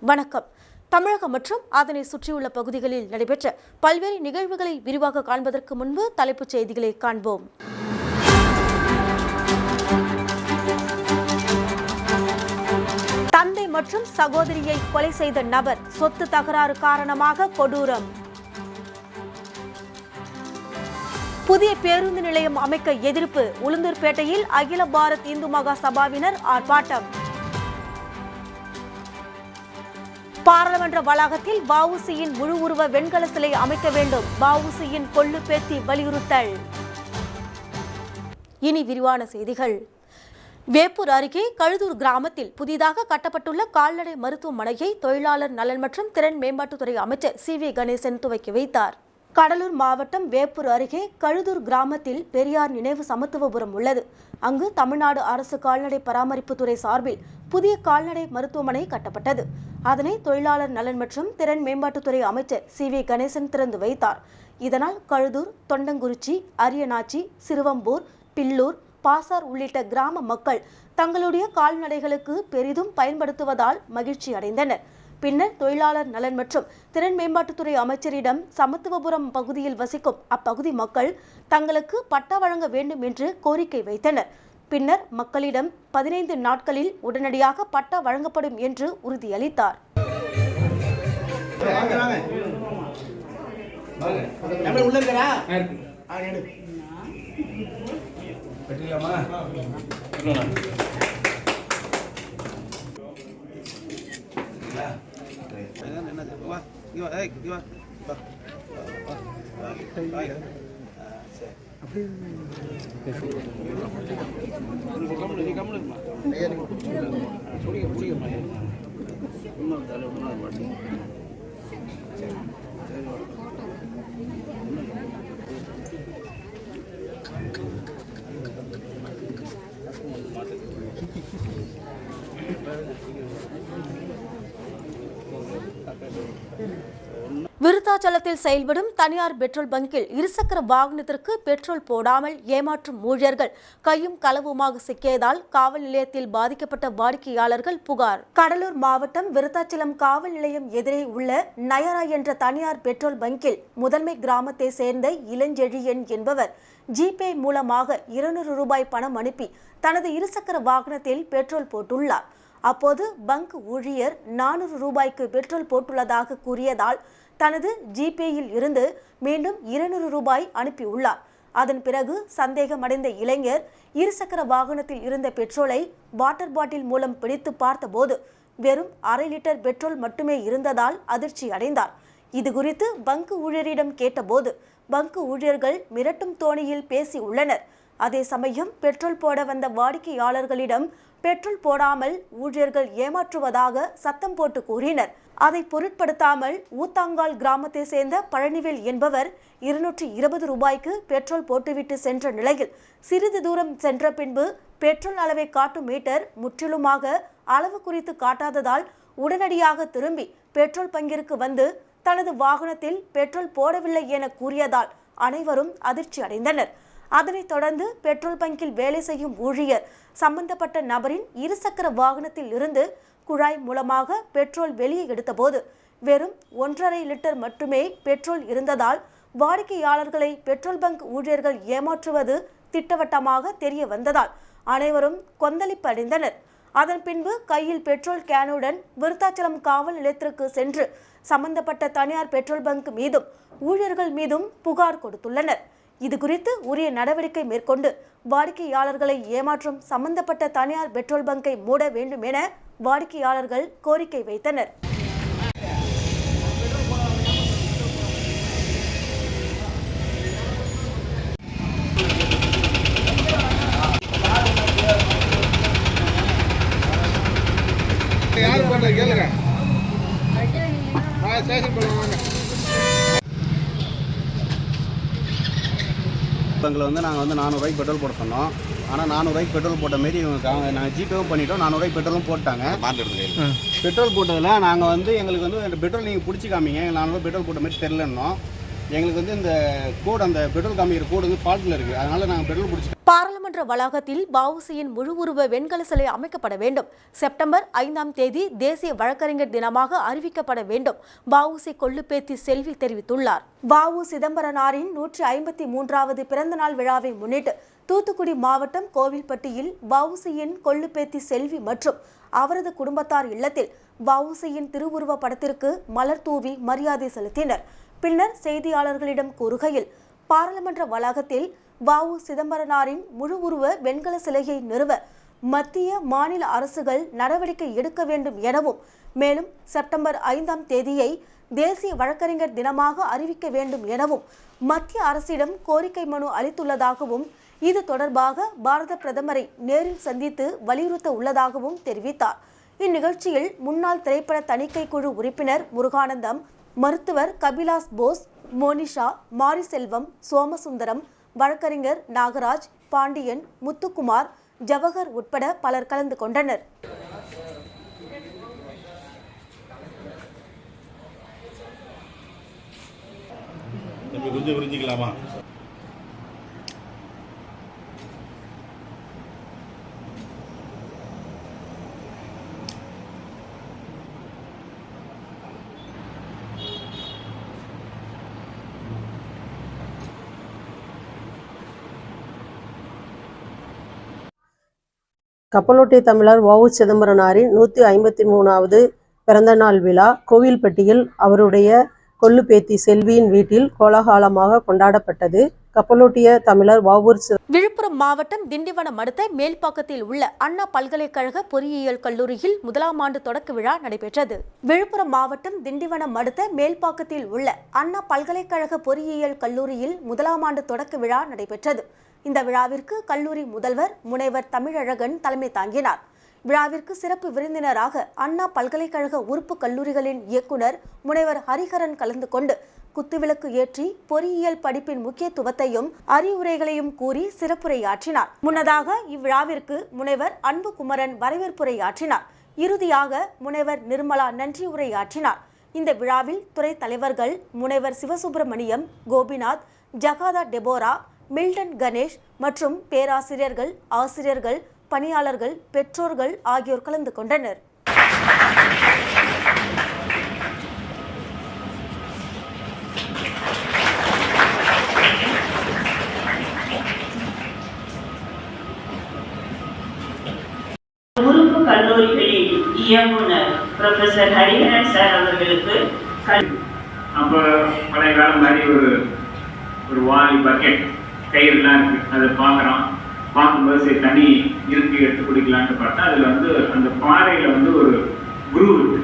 வணக்கம். தமிழகம் மற்றும் அதனை சுற்றியுள்ள பகுதிகளில் நடைபெற்ற பல்வேறு நிகழ்வுகளை விரிவாக காண்பதற்கு முன்பு தலைப்புச் செய்திகளை காண்போம். தந்தை மற்றும் சகோதரியை கொலை செய்த நபர் சொத்து தகராறு காரணமாக கொடூரம். புதிய பேருந்து நிலையம் அமைக்க எதிர்ப்பு. உளுந்தூர்பேட்டையில் அகில பாரத் இந்து மகா சபாவினர் ஆர்ப்பாட்டம். பாராளுமன்ற வளாகத்தில் வஉசியின் முழு உருவ வெண்கல சிலை அமைக்க வேண்டும். வஉசியின் கொள்ளு பேத்தி வலியுறுத்தல். இனி விரிவான செய்திகள். வேப்பூர் அருகே கழுதூர் கிராமத்தில் புதிதாக கட்டப்பட்டுள்ள கால்நடை மருத்துவமனையை தொழிலாளர் நலன் மற்றும் திறன் மேம்பாட்டுத்துறை அமைச்சர் CV கணேசன் துவக்கி வைத்தார். கடலூர் மாவட்டம் வேப்பூர் அருகே கழுதூர் கிராமத்தில் பெரியார் நினைவு சமத்துவபுரம் உள்ளது. அங்கு தமிழ்நாடு அரசு கால்நடை பராமரிப்புத்துறை சார்பில் புதிய கால்நடை மருத்துவமனை கட்டப்பட்டது. அதனை தொழிலாளர் நலன் மற்றும் திறன் மேம்பாட்டுத்துறை அமைச்சர் CV கணேசன் திறந்து வைத்தார். இதனால் கழுதூர், தொண்டங்குறிச்சி, அரியநாச்சி, சிறுவம்பூர், பில்லூர், பாசார் உள்ளிட்ட கிராம மக்கள் தங்களுடைய கால்நடைகளுக்கு பெரிதும் பயன்படுத்துவதால் மகிழ்ச்சி அடைந்தனர். பின்னர் தொழிலாளர் நலன் மற்றும் திறன் மேம்பாட்டுத்துறை அமைச்சரிடம் சமத்துவபுரம் பகுதியில் வசிக்கும் அப்பகுதி மக்கள் தங்களுக்கு பட்டா வழங்க வேண்டும் என்று கோரிக்கை வைத்தனர். பின்னர் மக்களிடம் 15 நாட்களில் உடனடியாக பட்டா வழங்கப்படும் என்று உறுதியளித்தார். விருத்தாச்சலத்தில் செயல்படும் தனியார் பெட்ரோல் பங்கில் இருசக்கர வாகனத்திற்கு பெட்ரோல் போடாமல் ஏமாற்றும் ஊழியர்கள் கையும் களவுமாக சிக்கியதால் காவல் நிலையத்தில் பாதிக்கப்பட்ட வாடிக்கையாளர்கள் புகார். கடலூர் மாவட்டம் விருத்தாச்சலம் காவல் நிலையம் எதிரே உள்ள நயரா என்ற தனியார் பெட்ரோல் பங்கில் முதன்மை கிராமத்தை சேர்ந்த இளஞ்செழியன் என்பவர் ஜிபே மூலமாக 200 ரூபாய் பணம் அனுப்பி தனது இருசக்கர வாகனத்தில் பெட்ரோல் போட்டுள்ளார். அப்போது பங்க் ஊழியர் 400 ரூபாய்க்கு பெட்ரோல் போட்டுள்ளதாக கூறியதால் தனது ஜிபேயில் இருந்து மீண்டும் 200 ரூபாய் அனுப்பியுள்ளார். அதன் பிறகு சந்தேகமடைந்த இளைஞர் இருசக்கர வாகனத்தில் இருந்த பெட்ரோலை வாட்டர் பாட்டில் மூலம் பிடித்து பார்த்தபோது வெறும் 1/2 லிட்டர் பெட்ரோல் மட்டுமே இருந்ததால் அதிர்ச்சி அடைந்தார். இது குறித்து பங்கு ஊழியரிடம் கேட்டபோது பங்கு ஊழியர்கள் மிரட்டும் தோணியில் பேசி உள்ளனர். அதே சமயம் பெட்ரோல் போட வந்த வாடிக்கையாளர்களிடம் பெட்ரோல் போடாமல் ஊழியர்கள் ஏமாற்றுவதாக சத்தம் போட்டு கூறினர். அதை பொருட்படுத்தாமல் ஊத்தாங்கால் கிராமத்தை சேர்ந்த பழனிவேல் என்பவர் 220 ரூபாய்க்கு பெட்ரோல் போட்டுவிட்டு சென்ற நிலையில் சிறிது தூரம் சென்ற பின்பு பெட்ரோல் அளவை காட்டும் மீட்டர் முற்றிலுமாக அளவு குறித்து காட்டாததால் உடனடியாக திரும்பி பெட்ரோல் பங்கிற்கு வந்து தனது வாகனத்தில் பெட்ரோல் போடவில்லை என கூறியதால் அனைவரும் அதிர்ச்சி அடைந்தனர். அதனைத் தொடர்ந்து பெட்ரோல் பங்கில் வேலை செய்யும் ஊழியர் சம்பந்தப்பட்ட நபரின் இருசக்கர வாகனத்தில் இருந்து குழாய் மூலமாக பெட்ரோல் வெளியே எடுத்தபோது வெறும் 1.5 லிட்டர் மட்டுமே பெட்ரோல் இருந்ததால் வாடிக்கையாளர்களை பெட்ரோல் பங்க் ஊழியர்கள் ஏமாற்றுவது திட்டவட்டமாக தெரிய வந்ததால் அனைவரும் கொந்தளிப்பு அடைந்தனர். அதன் பின்பு கையில் பெட்ரோல் கேனுடன் விருத்தாச்சலம் காவல் நிலையத்திற்கு சென்று சம்பந்தப்பட்ட தனியார் பெட்ரோல் பங்க் மீதும் ஊழியர்கள் மீதும் புகார் கொடுத்துள்ளனர். இது குறித்து உரிய நடவடிக்கை மேற்கொண்டு வாடிக்கையாளர்களை ஏமாற்றும் சம்பந்தப்பட்ட தனியார் பெட்ரோல் பங்கை மூட வேண்டும் என வாடிக்கையாளர்கள் கோரிக்கை வைத்தனர். பங்கில் நாங்கள் 400 ரூபாய்க்கு பெட்ரோல் போட சொன்னோம். ஆனால் 400 ரூபாய்க்கு பெட்ரோல் போட்ட மாரி இவங்க நாங்கள் ஜிபேவும் பண்ணிட்டோம். 400 ரூபாய்க்கு பெட்ரோலும் போட்டாங்க. பெட்ரோல் போட்டதில் நாங்கள் எங்களுக்கு பெட்ரோல் நீங்கள் பிடிச்சி காமிங்க, 400 ரூபாய் பெட்ரோல் போட்ட மாதிரி தெரிலன்னோம். எங்களுக்கு வந்து இந்த கோடு அந்த பெட்ரோல் காமிக்கிற கோடு வந்து ஃபால்ட்டில் இருக்குது. அதனால் நாங்கள் பெட்ரோல் பிடிச்சி பாராளுமன்ற வளாகத்தில் வஉசியின் முழு உருவ வெண்கல சிலை அமைக்கப்பட வேண்டும். செப்டம்பர் 5ஆம் தேதி தேசிய வழக்கறிஞர் தினமாக அறிவிக்கப்பட வேண்டும். வஉசி கொள்ளுப்பேத்தி செல்வி தெரிவித்துள்ளார். வஉ சிதம்பரனாரின் 153வது பிறந்தநாள் விழாவை முன்னிட்டு தூத்துக்குடி மாவட்டம் கோவில்பட்டியில் வஉசியின் கொள்ளுப்பேத்தி செல்வி மற்றும் அவரது குடும்பத்தார் இல்லத்தில் வஉசியின் திருவுருவ படத்திற்கு மலர் தூவி மரியாதை செலுத்தினர். பின்னர் செய்தியாளர்களிடம் கூறுகையில், பாராளுமன்ற வளாகத்தில் வஉ சிதம்பரனாரின் முழு உருவ வெண்கல சிலையை நிறுவ மத்திய மாநில அரசுகள் நடவடிக்கை எடுக்க வேண்டும் எனவும், மேலும் செப்டம்பர் 5ஆம் தேதியை தேசிய வழக்கறிஞர் தினமாக அறிவிக்க வேண்டும் எனவும் மத்திய அரசிடம் கோரிக்கை மனு அளித்துள்ளதாகவும், இது தொடர்பாக பாரத பிரதமரை நேரில் சந்தித்து வலியுறுத்த உள்ளதாகவும் தெரிவித்தார். இந்நிகழ்ச்சியில் முன்னாள் திரைப்பட தணிக்கை குழு உறுப்பினர் முருகானந்தம், மருத்துவர் கபிலாஸ் போஸ், மோனிஷா, மாரிசெல்வம், சோமசுந்தரம், வழக்கறிஞர் நாகராஜ், பாண்டியன், முத்துக்குமார், ஜவஹர் உட்பட பலர் கலந்து கொண்டனர். கப்பலோட்டிய தமிழர் வ.உ. சிதம்பரனாரின் 153வது பிறந்தநாள் விழா கோவில்பட்டியில் அவருடைய கொள்ளுப்பேத்தி செல்வியின் வீட்டில் கோலாகலமாக கொண்டாடப்பட்டது. கப்பலோட்டிய தமிழர் வ.உ. விழுப்புரம் மாவட்டம் திண்டிவனம் அடுத்த மேல்பாக்கத்தில் உள்ள அண்ணா பல்கலைக்கழக பொறியியல் கல்லூரியில் 1ஆம் ஆண்டு தொடக்க விழா நடைபெற்றது. விழுப்புரம் மாவட்டம் திண்டிவனம் அடுத்த மேல்பாக்கத்தில் உள்ள அண்ணா பல்கலைக்கழக பொறியியல் கல்லூரியில் 1ஆம் ஆண்டு தொடக்க விழா நடைபெற்றது. இந்த விழாவிற்கு கல்லூரி முதல்வர் முனைவர் தமிழழகன் தலைமை தாங்கினார். விழாவிற்கு சிறப்பு விருந்தினராக அண்ணா பல்கலைக்கழக உறுப்பு கல்லூரிகளின் இயக்குனர் முனைவர் ஹரிஹரன் கலந்து கொண்டு குத்துவிளக்கு ஏற்றி பொறியியல் படிப்பின் முக்கியத்துவத்தையும் அறிவுரைகளையும் கூறி சிறப்புரையாற்றினார். முன்னதாக இவ்விழாவிற்கு முனைவர் அன்புகுமரன் வரவேற்புரையாற்றினார். இறுதியாக முனைவர் நிர்மலா நன்றி உரையாற்றினார். இந்த விழாவில் துறை தலைவர்கள் முனைவர் சிவசுப்பிரமணியம், கோபிநாத், ஜகாதா டெபோரா, மில்டன் கணேஷ் மற்றும் பேராசிரியர்கள், ஆசிரியர்கள், பணியாளர்கள், பெற்றோர்கள் ஆகியோர் கலந்து கொண்டனர். உறுப்பு கல்லூரிகளின் இயக்குனர் ப்ரொஃபசர் ஹரிஹரன் சார் அவர்களுக்கு அப்போ பழைய காலம் மாதிரி ஒரு வாலி பக்கெட் கயிறுலாம் இருக்குது. அதை பார்க்கும்போது சரி தண்ணி இருக்கு எடுத்து குடிக்கலான்ட்டு பார்த்தா அதில் அந்த பாறையில் ஒரு குரு இருக்கு.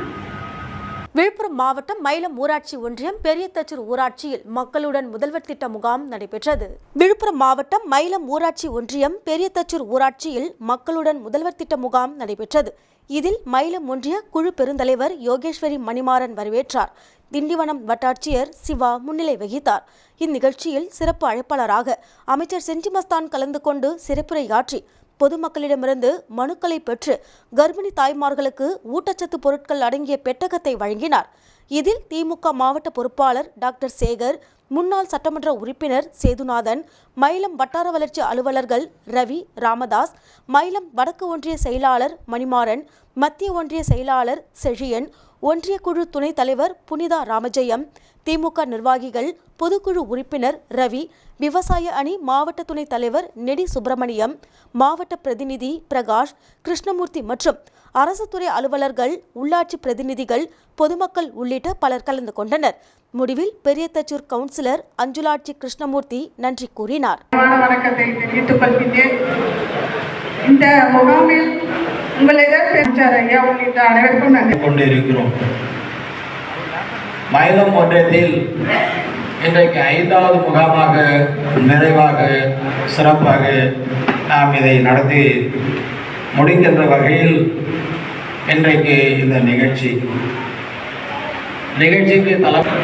விழுப்புரம் மாவட்டம் மயிலம் ஊராட்சி ஒன்றியம் பெரியதச்சூர் ஊராட்சியில் மக்களுடன் முதல்வர் திட்ட முகாம் நடைபெற்றது. விழுப்புரம் மாவட்டம் மயிலம் ஊராட்சி ஒன்றியம் பெரியதச்சூர் ஊராட்சியில் மக்களுடன் முதல்வர் திட்ட முகாம் நடைபெற்றது. இதில் மயிலம் ஒன்றிய குழு பெருந்தலைவர் யோகேஸ்வரி மணிமாறன் வரவேற்றார். திண்டிவனம் வட்டாட்சியர் சிவா முன்னிலை வகித்தார். இந்நிகழ்ச்சியில் சிறப்பு அழைப்பாளராக அமைச்சர் செஞ்சிமஸ்தான் கலந்து கொண்டு சிறப்புரையாற்றி பொதுமக்களிடமிருந்து மனுக்களை பெற்று கர்ப்பிணி தாய்மார்களுக்கு ஊட்டச்சத்து பொருட்கள் அடங்கிய பெட்டகத்தை வழங்கினார். இதில் திமுக மாவட்ட பொறுப்பாளர் டாக்டர் சேகர், முன்னாள் சட்டமன்ற உறுப்பினர் சேதுநாதன், மயிலம் வட்டார வளர்ச்சி அலுவலர்கள் ரவி, ராமதாஸ், மயிலம் வடக்கு ஒன்றிய செயலாளர் மணிமாறன், மத்திய ஒன்றிய செயலாளர் செழியன், ஒன்றிய குழு துணைத் தலைவர் புனிதா ராமஜெயம், திமுக நிர்வாகிகள், பொதுக்குழு உறுப்பினர் ரவி, விவசாய அணி மாவட்ட துணைத் தலைவர் நெடி சுப்பிரமணியம், மாவட்ட பிரதிநிதி பிரகாஷ், கிருஷ்ணமூர்த்தி மற்றும் அரசு துறை அலுவலர்கள், உள்ளாட்சி பிரதிநிதிகள், பொதுமக்கள் உள்ளிட்ட பலர் கலந்து கொண்டனர். முடிவில் பெரியதச்சூர் கவுன்சிலர் அஞ்சுலாட்சி கிருஷ்ணமூர்த்தி நன்றி கூறினார். வணக்கத்தை தெரிவித்துக் கொள்கிறேன். இந்த முகாமில் கொண்டிருக்கிறோம். மயிலம் ஒன்றியத்தில் இன்றைக்கு 5வது முகாமாக நிறைவாக சிறப்பாக நாம் இதை நடத்தி முடிக்கின்ற வகையில் இன்றைக்கு இந்த நிகழ்ச்சிக்கு தலைமை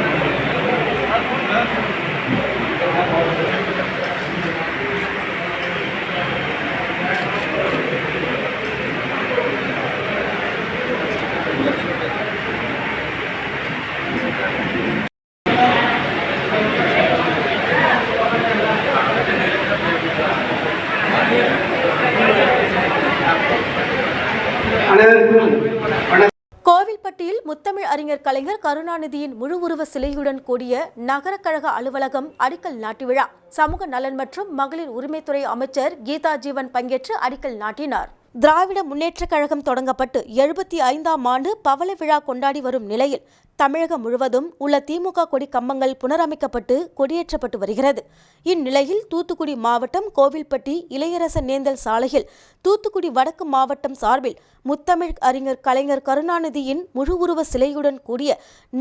அறிஞர் கலைஞர் கருணாநிதியின் முழு உருவ சிலையுடன் கூடிய நகர கழக அலுவலகம் அடிக்கல் நாட்டு விழா சமூக நலன் மற்றும் மகளிர் உரிமைத்துறை அமைச்சர் கீதா ஜீவன் பங்கேற்று அடிக்கல் நாட்டினார். திராவிட முன்னேற்றக் கழகம் தொடங்கப்பட்டு 75ஆம் ஆண்டு பவள விழா கொண்டாடி வரும் நிலையில் தமிழகம் முழுவதும் உள்ள திமுக கொடி கம்பங்கள் புனரமைக்கப்பட்டு கொடியேற்றப்பட்டு வருகிறது. இந்நிலையில் தூத்துக்குடி மாவட்டம் கோவில்பட்டி இளையரசன் நேந்தல் சாலையில் தூத்துக்குடி வடக்கு மாவட்டம் சார்பில் முத்தமிழ் அறிஞர் கலைஞர் கருணாநிதியின் முழு உருவ சிலையுடன் கூடிய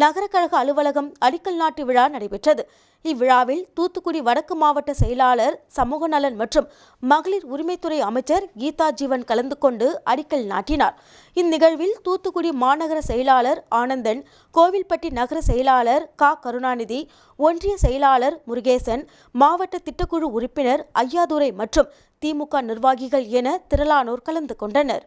நகர கழக அலுவலகம் அடிக்கல் நாட்டு விழா நடைபெற்றது. இவ்விழாவில் தூத்துக்குடி வடக்கு மாவட்ட செயலாளர் சமூக நலன் மற்றும் மகளிர் உரிமைத்துறை அமைச்சர் கீதா ஜீவன் கலந்து கொண்டு அடிக்கல் நாட்டினார். இந்நிகழ்வில் தூத்துக்குடி மாநகர செயலாளர் ஆனந்தன், கோவில்பட்டி நகர செயலாளர் கருணாநிதி, ஒன்றிய செயலாளர் முருகேசன், மாவட்ட திட்டக்குழு உறுப்பினர் ஐயாதுரை மற்றும் திமுக நிர்வாகிகள் என திரளானோர் கலந்து கொண்டனர்.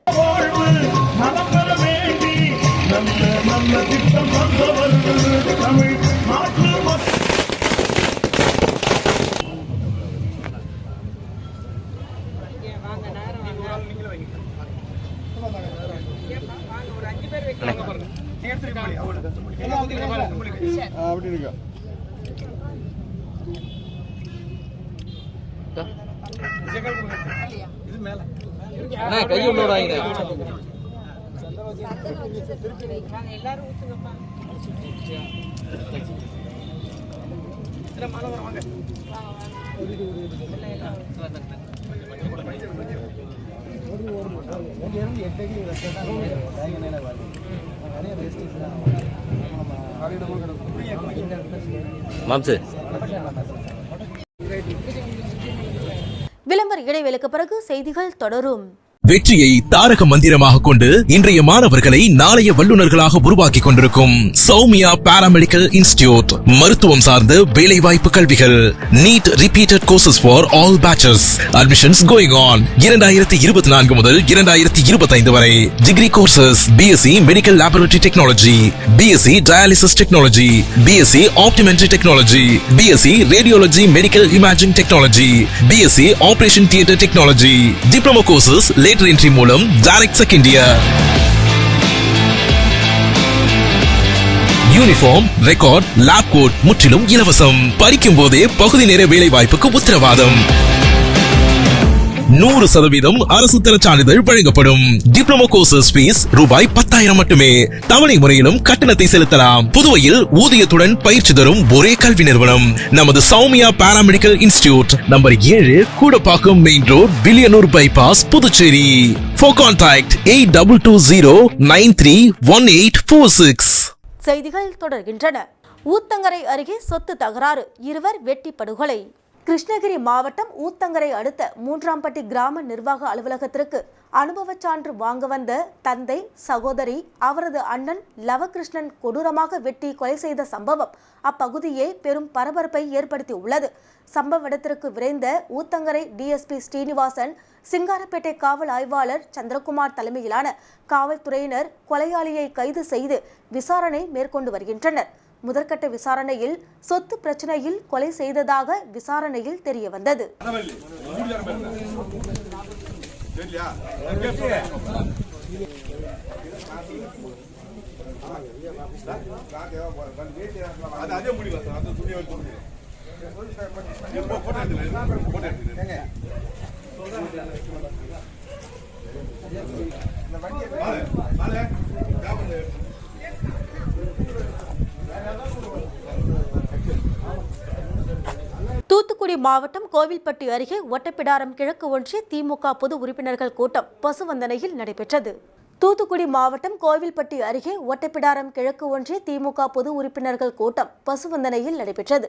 விளம்பர இடைவேளைக்கு பிறகு செய்திகள் தொடரும். வெற்றியை தாரக மந்திரமாக கொண்டு இன்றைய மாணவர்களை நாளைய வல்லுநர்களாக உருவாக்கி கொண்டிருக்கும் சௌமியா பாராமெடிக்கல் இன்ஸ்டிடியூட் மருத்துவம் சார்ந்த வேலைவாய்ப்பு கல்விகள். NEET repeated courses for all batches. Admissions going on. 2024 முதல் 2025 வரை. Degree courses BSc medical laboratory technology, BSc dialysis technology, BSc optometry technology, BSc radiology medical imaging technology, BSc operation theatre technology. Diploma courses lateral entry மூலம் direct second year. Uniform, record, lab coat முற்றிலும் இலவசம். படிக்கும் போதே பகுதி நேர வேலை வாய்ப்புக்கு உத்தரவாதம். 100% அரசு தர சான்றிதழ் வழங்கப்படும். டிப்ளமோ கோர்சஸ் ஃபீஸ் ரூபாய் 10,000 மட்டுமே. தவணை முறையிலும் கட்டணத்தை செலுத்தலாம். புதுவையில் ஊதியத்துடன் பயிற்சி தரும் ஒரே கல்வி நிறுவனம் நமது Soumya paramedical institute, number 7, Koodapakkam main road, Villianur bypass, Puducherry. For contact 8220931846. செய்திகள் தொடர்கின்றன. ஊத்தங்கரை அருகே சொத்து தகராறு, இருவர் வெட்டி படுகொலை. கிருஷ்ணகிரி மாவட்டம் ஊத்தங்கரை அடுத்த 3ஆம்பட்டி கிராம நிர்வாக அலுவலகத்திற்கு அனுபவச் சான்று வாங்க வந்த தந்தை, சகோதரி, அவரது அண்ணன் லவகிருஷ்ணன் கொடூரமாக வெட்டி கொலை செய்த சம்பவம் அப்பகுதியே பெரும் பரபரப்பை ஏற்படுத்தியுள்ளது. சம்பவ இடத்திற்கு விரைந்த ஊத்தங்கரை டிஎஸ்பி ஸ்ரீனிவாசன், சிங்காரப்பேட்டை காவல் ஆய்வாளர் சந்திரகுமார் தலைமையிலான காவல்துறையினர் கொலையாளியை கைது செய்து விசாரணை மேற்கொண்டு வருகின்றனர். முதற்கட்ட விசாரணையில் சொத்து பிரச்சனையில் கொலை செய்ததாக விசாரணையில் தெரிய வந்தது. தூத்துக்குடி மாவட்டம் கோவில்பட்டி அருகே ஒட்டப்பிடாரம் கிழக்கு ஒன்றிய திமுக பொது உறுப்பினர்கள் கூட்டம் பசுவந்தனையில் நடைபெற்றது. தூத்துக்குடி மாவட்டம் கோவில்பட்டி அருகே ஒட்டப்பிடாரம் கிழக்கு ஒன்றிய திமுக பொது உறுப்பினர்கள் கூட்டம் பசுவந்தனையில் நடைபெற்றது.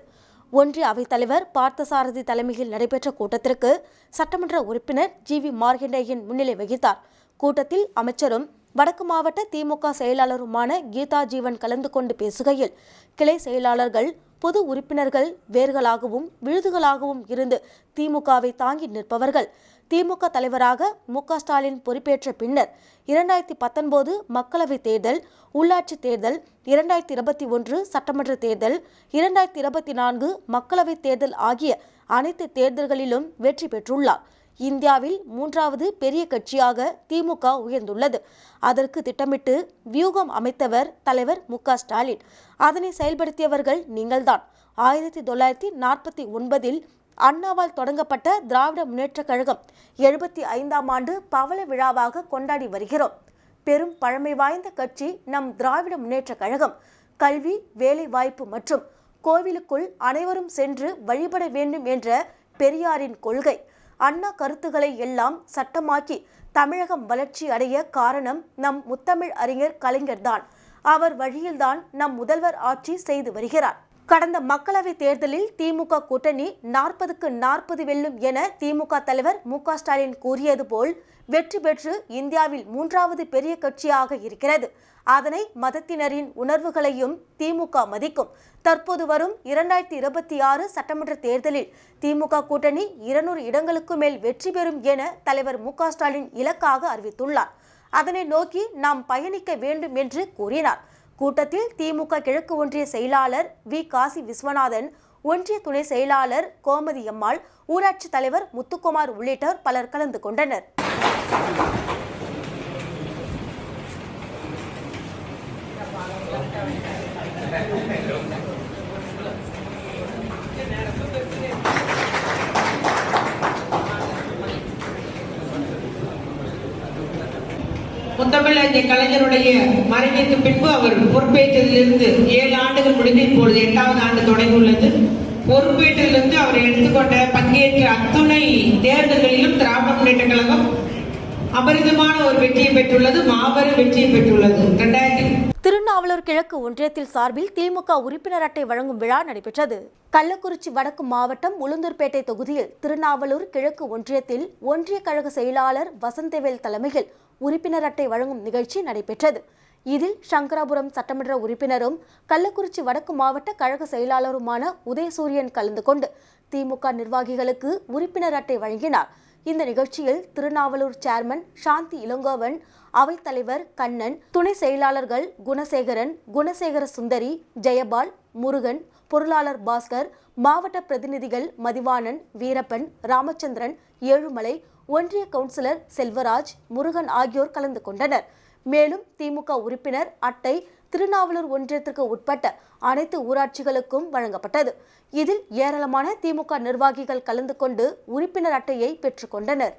ஒன்றிய அவைத்தலைவர் பார்த்தசாரதி தலைமையில் நடைபெற்ற கூட்டத்திற்கு சட்டமன்ற உறுப்பினர் GV மார்கண்டேயன் முன்னிலை வகித்தார். கூட்டத்தில் அமைச்சரும் வடக்கு மாவட்ட திமுக செயலாளருமான கீதா ஜீவன் கலந்து கொண்டு பேசுகையில், கிளை செயலாளர்கள், பொது உறுப்பினர்கள் வேர்களாகவும் விழுதுகளாகவும் இருந்து திமுகவை தாங்கி நிற்பவர்கள். திமுக தலைவராக MK ஸ்டாலின் பொறுப்பேற்ற பின்னர் 2019 மக்களவைத் தேர்தல், உள்ளாட்சி தேர்தல், 2021 சட்டமன்ற தேர்தல், 2024 மக்களவைத் தேர்தல் ஆகிய அனைத்து தேர்தல்களிலும் வெற்றி பெற்றுள்ளார். இந்தியாவில் 3வது பெரிய கட்சியாக திமுக உயர்ந்துள்ளது. அதற்கு திட்டமிட்டு வியூகம் அமைத்தவர் தலைவர் மு.க. ஸ்டாலின். அதனை செயல்படுத்தியவர்கள் நீங்கள்தான். 1949இல் அண்ணாவால் தொடங்கப்பட்ட திராவிட முன்னேற்றக் கழகம் 75ஆம் ஆண்டு பவள விழாவாக கொண்டாடி வருகிறோம். பெரும் பழமை வாய்ந்த கட்சி நம் திராவிட முன்னேற்றக் கழகம். கல்வி, வேலை வாய்ப்பு மற்றும் கோவிலுக்குள் அனைவரும் சென்று வழிபட வேண்டும் என்ற பெரியாரின் கொள்கை, அண்ணா கருத்துக்களை எல்லாம் சட்டமாக்கி தமிழகம் வளர்ச்சி அடைய காரணம் நம் முத்தமிழ் அறிஞர் கலைஞர்தான். அவர் வழியில்தான் நம் முதல்வர் ஆட்சி செய்து வருகிறார். கடந்த மக்களவைத் தேர்தலில் திமுக கூட்டணி 40க்கு 40 வெல்லும் என திமுக தலைவர் மு.க. ஸ்டாலின் கூறியது போல் வெற்றி பெற்று இந்தியாவில் 3வது பெரிய கட்சியாக இருக்கிறது. அதனை மதத்தினரின் உணர்வுகளையும் திமுக மதிக்கும். தற்போது வரும் 2026 சட்டமன்ற தேர்தலில் திமுக கூட்டணி 200 இடங்களுக்கு மேல் வெற்றி பெறும் என தலைவர் மு.க. ஸ்டாலின் இலக்காக அறிவித்துள்ளார். அதனை நோக்கி நாம் பயணிக்க வேண்டும் என்று கூறினார். கூட்டத்தில் திமுக கிழக்கு ஒன்றிய செயலாளர் வி. காசி விஸ்வநாதன், ஒன்றிய துணை செயலாளர் கோமதி அம்மாள், ஊராட்சி தலைவர் முத்துக்குமார் உள்ளிட்டோர் பலர் கலந்து கொண்டனர். முத்தமிழறிஞர் கலைஞருடைய மறைவிற்கு பின்பு அவர் பொறுப்பேற்றதிலிருந்து 7 ஆண்டுகள் முடிந்து இப்பொழுது 8வது ஆண்டு தொடங்கியுள்ளது. பொறுப்பேற்றிலிருந்து அவர் எடுத்துக்கொண்ட பங்கேற்ற அத்துணை தேர்தல்களிலும் திராவிட முன்னேற்ற கழகம் அபரிதமான ஒரு வெற்றியை பெற்றுள்ளது, மாபெரும் வெற்றியை பெற்றுள்ளது. திருநாவலூர் கிழக்கு ஒன்றியத்தில் சார்பில் திமுக உறுப்பினர் அட்டை வழங்கும் விழா நடைபெற்றது. கள்ளக்குறிச்சி வடக்கு மாவட்டம் உளுந்தூர்பேட்டை தொகுதியில் திருநாவலூர் கிழக்கு ஒன்றியத்தில் ஒன்றிய கழக செயலாளர் வசந்தவேல் தலைமையில் உறுப்பினர் அட்டை வழங்கும் நிகழ்ச்சி நடைபெற்றது. இதில் சங்கராபுரம் சட்டமன்ற உறுப்பினரும் கள்ளக்குறிச்சி வடக்கு மாவட்ட கழக செயலாளருமான உதயசூரியன் கலந்து கொண்டு திமுக நிர்வாகிகளுக்கு உறுப்பினர் அட்டை வழங்கினார். இந்த நிகழ்ச்சியில் திருநாவலூர் சேர்மன் சாந்தி இளங்கோவன், அவைத்தலைவர் கண்ணன், துணை செயலாளர்கள் குணசேகரன், குணசேகர சுந்தரி, ஜெயபால், முருகன், பொருளாளர் பாஸ்கர், மாவட்ட பிரதிநிதிகள் மதிவாணன், வீரப்பன், ராமச்சந்திரன், ஏழுமலை, ஒன்றிய கவுன்சிலர் செல்வராஜ், முருகன் ஆகியோர் கலந்து கொண்டனர். மேலும் திமுக உறுப்பினர் அட்டை திருநாவலூர் ஒன்றியத்திற்கு உட்பட்ட அனைத்து ஊராட்சிகளுக்கும் வழங்கப்பட்டது. இதில் ஏராளமான திமுக நிர்வாகிகள் கலந்து கொண்டு உறுப்பினர் அட்டையை பெற்றுக்கொண்டனர்.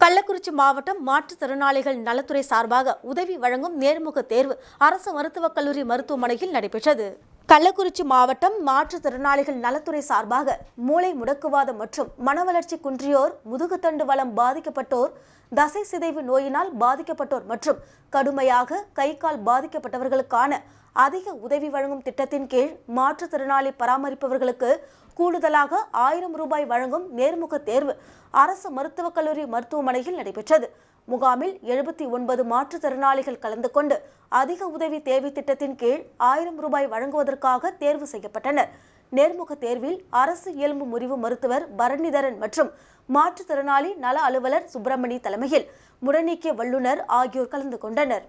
கள்ளக்குறிச்சி மாவட்டம் மாற்றுத்திறனாளிகள் நலத்துறை சார்பாக உதவி வழங்கும் நேர்முக தேர்வு அரசு மருத்துவக் கல்லூரி மருத்துவமனையில் நடைபெற்றது. கள்ளக்குறிச்சி மாவட்டம் மாற்றுத்திறனாளிகள் நலத்துறை சார்பாக மூளை முடக்குவாதம் மற்றும் மனவளர்ச்சி குன்றியோர், முதுகுத்தண்டு வளம் பாதிக்கப்பட்டோர், தசை சிதைவு நோயினால் பாதிக்கப்பட்டோர் மற்றும் கடுமையாக கை கால் பாதிக்கப்பட்டவர்களுக்கான அதிக உதவி வழங்கும் திட்டத்தின் கீழ் மாற்றுத்திறனாளி பராமரிப்பவர்களுக்கு கூடுதலாக 1000 ரூபாய் வழங்கும் நேர்முக தேர்வு அரசு மருத்துவக் கல்லூரி மருத்துவமனையில் நடைபெற்றது. முகாமில் 79 மாற்றுத்திறனாளிகள் கலந்து கொண்டு அதிக உதவி தேவை திட்டத்தின் கீழ் 1000 ரூபாய் வழங்குவதற்காக தேர்வு செய்யப்பட்டனர். நேர்முக தேர்வில் அரசு எலும்பு முறிவு மருத்துவர் பரணிதரன் மற்றும் மாற்றுத்திறனாளி நல அலுவலர் சுப்பிரமணி தலைமையில் முடநீக்கிய வல்லுநர் ஆகியோர் கலந்து கொண்டனர்.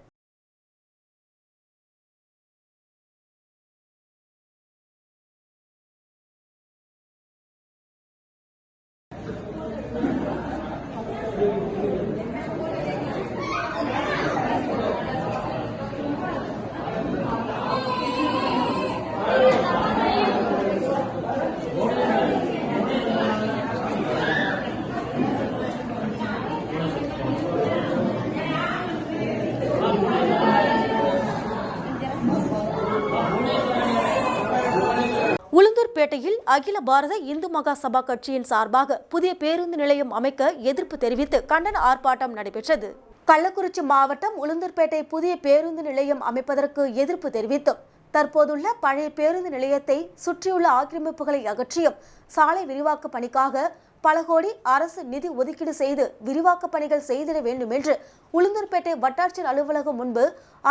உளுந்தூர்பேட்டையில் அகில பாரத இந்து மகா சபா கட்சியின் சார்பாக புதிய பேருந்து நிலையம் அமைக்க எதிர்ப்பு தெரிவித்து கண்டன ஆர்ப்பாட்டம் நடைபெற்றது. கள்ளக்குறிச்சி மாவட்டம் உளுந்தூர்பேட்டை புதிய பேருந்து நிலையம் அமைப்பதற்கு எதிர்ப்பு தெரிவித்தும், தற்போதுள்ள பழைய பேருந்து நிலையத்தை சுற்றியுள்ள ஆக்கிரமிப்புகளை அகற்றியும் சாலை விரிவாக்க பணிக்காக பல கோடி அரசு நிதி ஒதுக்கீடு செய்து விரிவாக்க பணிகள் செய்திட வேண்டும் என்று உளுந்தூர்பேட்டை வட்டாட்சியர் அலுவலகம் முன்பு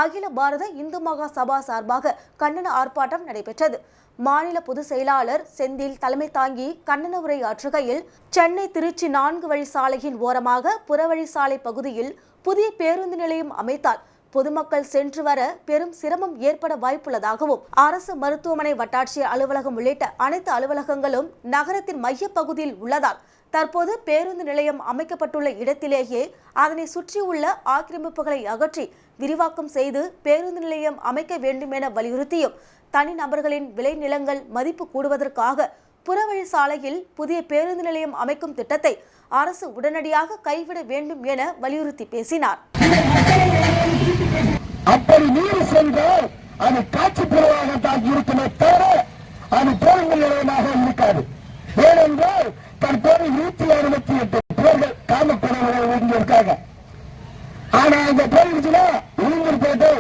அகில பாரத இந்து மகா சபா சார்பாக கண்டன ஆர்ப்பாட்டம் நடைபெற்றது. மாநில பொதுச் செயலாளர் செந்தில் தலைமை தாங்கி கண்டன உரையாற்றுகையில், சென்னை திருச்சி 4 வழி சாலையின் ஓரமாக புறவழி சாலை பகுதியில் புதிய பேருந்து நிலையம் அமைத்தால் பொதுமக்கள் சென்று வர பெரும் சிரமம் ஏற்பட வாய்ப்புள்ளதாகவும், அரசு மருத்துவமனை வட்டாட்சியர் அலுவலகம் உள்ளிட்ட அனைத்து அலுவலகங்களும் நகரத்தின் மைய பகுதியில் உள்ளதால் தற்போது பேருந்து நிலையம் அமைக்கப்பட்டுள்ள இடத்திலேயே அதனை சுற்றியுள்ள ஆக்கிரமிப்புகளை அகற்றி விரிவாக்கம் செய்து பேருந்து நிலையம் அமைக்க வேண்டும் என வலியுறுத்தியும், தனிநபர்களின் விளைநிலங்கள் மதிப்பு கூடுவதற்காக புறவழி சாலையில் புதிய பேருந்து நிலையம் அமைக்கும் திட்டத்தை அரசு உடனடியாக கைவிட வேண்டும் என வலியுறுத்தி பேசினார். அப்படி நீர் சென்றால் அது காட்சி புறவாகத்தான் இருக்குமே தவிர அது பேருந்து நிலையமாக இருக்காது. ஏனென்றால் தற்போது 168 பேர்கள் காமப்படவர்கள் இருக்காங்க. ஆனா அந்த பேருந்துல உளுந்தூர்பேட்டை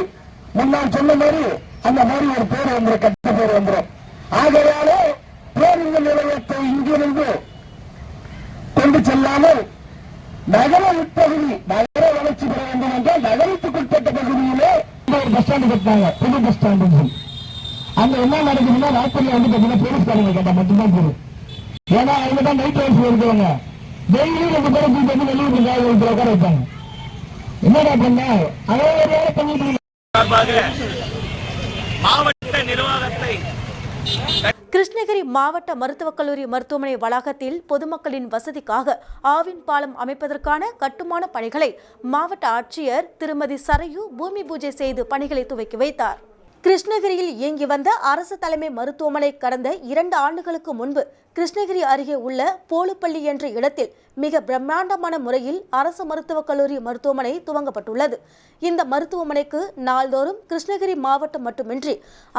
முன்னால் சொன்ன மாதிரி அந்த மாதிரி ஒரு பேர் வந்துடும், கட்ட பேர் வந்துடும். ஆகையாலே பேருந்து நிலையத்தை இங்கிருந்து கொண்டு செல்லாமல் நகர உட்பகுதி, நகர வளர்ச்சி பெற வேண்டும் என்றால் நகரத்துக்குட்பட்ட பகுதியிலே ஒரு பஸ் ஸ்டாண்டு கட்டினாங்க, புது பஸ் ஸ்டாண்டு. அங்க என்ன நடக்குதுன்னா ராத்திரில வந்து பாத்தீங்கன்னா போலீஸ்காரங்க கேட்டா மட்டும்தான் போதும். ஏன்னா அவங்க தான் நைட் ரைஸ் இருக்கவங்க. டெய்லி 2 பேரை தூக்கி வந்து வெளியூர் உட்கார வைப்பாங்க. என்னடா பண்ண அதே வேலை பண்ணிட்டு மாவட்ட நிர்வாகத்தை கிருஷ்ணகிரி மாவட்ட மருத்துவக் கல்லூரி மருத்துவமனை வளாகத்தில் பொதுமக்களின் வசதிக்காக ஆவின் பாலம் அமைப்பதற்கான கட்டுமான பணிகளை மாவட்ட ஆட்சியர் திருமதி சரையு பூமி பூஜை செய்து பணிகளை துவக்கி வைத்தார். கிருஷ்ணகிரியில் இயங்கி வந்த அரசு தலைமை மருத்துவமனை கடந்த 2 ஆண்டுகளுக்கு முன்பு கிருஷ்ணகிரி அருகே உள்ள போலுப்பள்ளி என்ற இடத்தில் மிக பிரம்மாண்டமான முறையில் அரசு மருத்துவக் கல்லூரி மருத்துவமனை துவங்கப்பட்டுள்ளது. இந்த மருத்துவமனைக்கு நாள்தோறும் கிருஷ்ணகிரி மாவட்டம் மட்டுமின்றி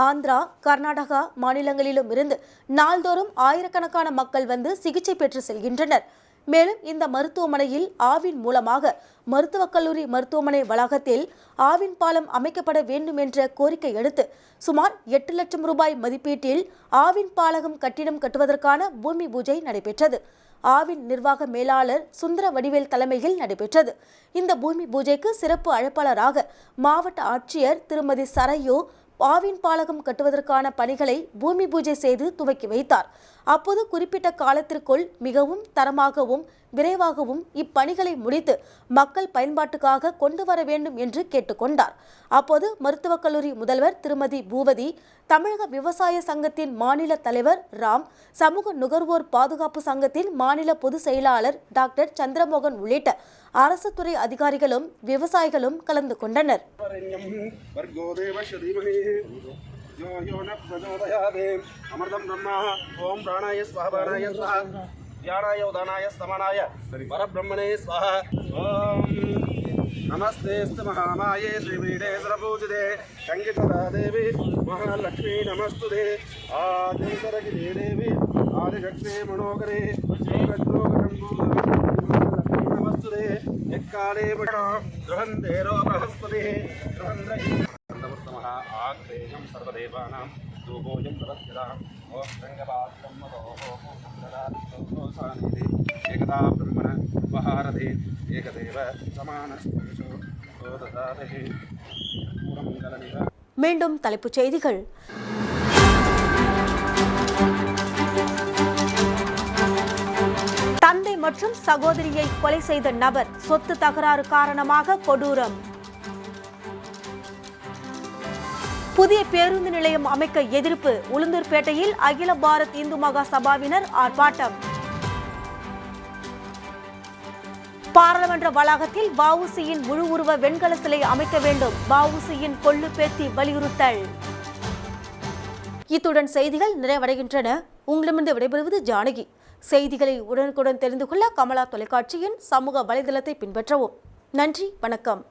ஆந்திரா, கர்நாடகா மாநிலங்களிலும் இருந்து நாள்தோறும் ஆயிரக்கணக்கான மக்கள் வந்து சிகிச்சை பெற்று செல்கின்றனர். மேலும் இந்த மருத்துவமனையில் ஆவின் மூலமாக மருத்துவக் கல்லூரி மருத்துவமனை வளாகத்தில் ஆவின் பாலம் அமைக்கப்பட வேண்டும் என்ற கோரிக்கை எடுத்து சுமார் 8 லட்சம் ரூபாய் மதிப்பீட்டில் ஆவின் பாலகம் கட்டிடம் கட்டுவதற்கான பூமி பூஜை நடைபெற்றது. ஆவின் நிர்வாக மேலாளர் சுந்தர வடிவேல் தலைமையில் நடைபெற்றது. இந்த பூமி பூஜைக்கு சிறப்பு அழைப்பாளராக மாவட்ட ஆட்சியர் திருமதி சரையோ ஆவின் பாலகம் கட்டுவதற்கான பணிகளை பூமி பூஜை செய்து துவக்கி வைத்தார். அப்போது குறிப்பிட்ட காலத்திற்குள் மிகவும் தரமாகவும் விரைவாகவும் இப்பணிகளை முடித்து மக்கள் பயன்பாட்டுக்காக கொண்டு வர வேண்டும் என்று கேட்டுக்கொண்டார். அப்போது மருத்துவக் கல்லூரி முதல்வர் திருமதி பூவதி, தமிழக விவசாய சங்கத்தின் மாநில தலைவர் ராம், சமூக நுகர்வோர் பாதுகாப்பு சங்கத்தின் மாநில பொதுச் செயலாளர் டாக்டர் சந்திரமோகன் உள்ளிட்ட அரசு துறை அதிகாரிகளும் விவசாயிகளும் கலந்து கொண்டனர். அமிர்தம் பிரம்மா ஓம் பிராணாய ஸ்வாஹா பிராணாய ஸ்வாஹா ஞானாய உதானாய ஸ்தமனாய பரபிரம்மணே ஸ்வாஹா ஓம் நமஸ்தேஸ்து மகாமாயே ஸ்ரீபீடே சரபூஜிதே சங்கீதா தேவி மகாலக்ஷ்மி நமஸ்துதே ஆதிசரகிரி தேவி ஆதிசக்தே மனோகரே நமஸ்துதே எக்காலே கிரகந்தேரோ பிரகஸ்பதி ஆக்ரேயம் சர்வதேவானாं தூபோஜம் பிரவஸ்யதாம் ஓம் ரங்கபாத்ரம் மதோஹோசானிதே ஏகதா பிரம்மண வஹாரதே ஏகதேவ சமானஸ்பரிஷோ ஓததாதே பூரமங்கலமிவ. மீண்டும் தலைப்புச் செய்திகள். தந்தை மற்றும் சகோதரியை கொலை செய்த நபர் சொத்து தகராறு காரணமாக கொடூரம். புதிய பேருந்து நிலையம் அமைக்க எதிர்ப்பு, உளுந்தூர்பேட்டையில் அகில பாரத் இந்து மகா சபாவினர் ஆர்ப்பாட்டம். பாராளுமன்ற வளாகத்தில் வஉசியின் முழு உருவ வெண்கல சிலை அமைக்க வேண்டும், வஉசியின் கொள்ளு பேத்தி வலியுறுத்தல். இத்துடன் செய்திகள் நிறைவடைகின்றன. உங்களிடமிருந்து விடைபெறுவது ஜானகி. செய்திகளை உடனுக்குடன் தெரிந்து கொள்ள கமலா தொலைக்காட்சியின் சமூக வலைதளத்தை பின்பற்றவும். நன்றி, வணக்கம்.